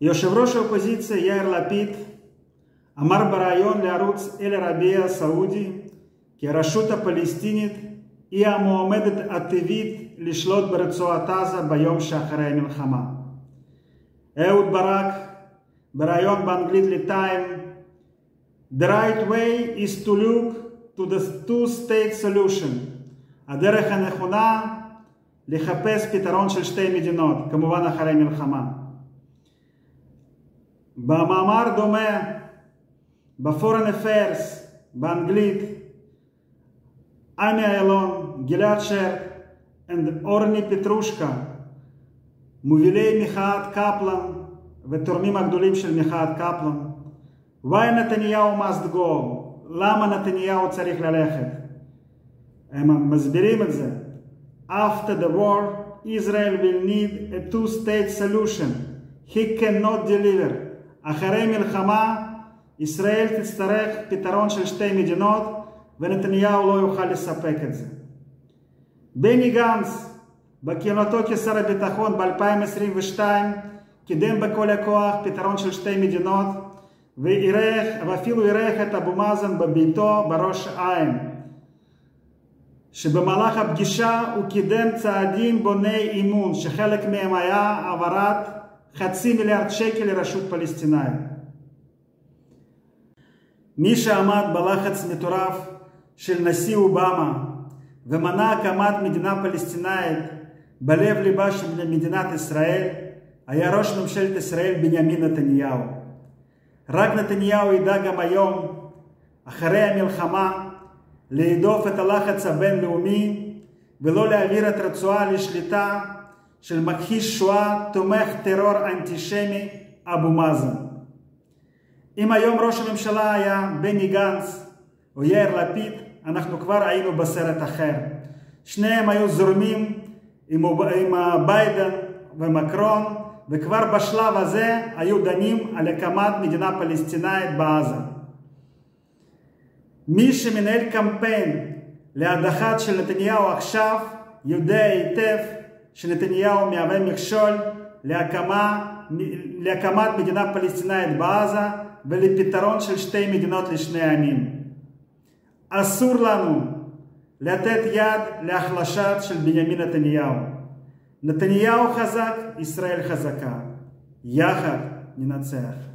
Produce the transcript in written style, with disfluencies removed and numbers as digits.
יושב ראש האופוזיציה יאיר לפיד אמר בריאיון לערוץ אל-ערבייה הסעודי כי הרשות הפלסטינית היא המועמדת הטבעית לשלוט ברצועת עזה ביום שאחרי המלחמה. אהוד ברק בריאיון באנגלית לטיים: The right way is to look to the two-state solution. הדרך הנכונה לחפש פתרון של שתי מדינות, כמובן אחרי מלחמה. במאמר דומה ב-Foreign Affairs באנגלית, עמי אילון, גלעד שרק ואורני פטרושקה, מובילי מחאת קפלן ותורמים הגדולים של מחאת קפלן, Why נתניהו must go? למה נתניהו צריך ללכת? הם מסבירים את זה. After the war, Israel will need a two-state solution. He cannot deliver. אחרי מלחמה, ישראל תצטרך פתרון של שתי מדינות, ונתניהו לא יוכל לספק את זה. בני גנץ, בכהונתו כשר הביטחון ב-2022, קידם בכל הכוח פתרון של שתי מדינות, ואפילו אירח את אבו מאזן בביתו בראש העין. שבמהלך הפגישה הוא קידם צעדים בוני אמון, שחלק מהם היה העברת 500 מיליארד שקל לרשות פלסטינאית. מי שעמד בלחץ מטורף של נשיא אובמה ומנע הקמת מדינה פלסטינאית בלב ליבה של מדינת ישראל היה ראש ממשלת ישראל בנימין נתניהו. רק נתניהו ידע גם היום, אחרי המלחמה, להדוף את הלחץ הבינלאומי ולא להעביר את רצועה לשליטה של מכחיש שואה, תומך טרור אנטישמי אבו מאזן. אם היום ראש הממשלה היה בני גנץ או יאיר לפיד, אנחנו כבר היינו בסרט אחר. שניהם היו זורמים עם ביידן ומקרון, וכבר בשלב הזה היו דנים על הקמת מדינה פלסטינאית בעזה. מי שמנהל קמפיין להדחת של נתניהו עכשיו יודע היטב שנתניהו מהווה מכשול להקמת מדינה פלסטינאית בעזה ולפתרון של שתי מדינות לשני עמים. אסור לנו לתת יד להחלשה של בנימין נתניהו. נתניהו חזק, ישראל חזקה. יחד ננצח.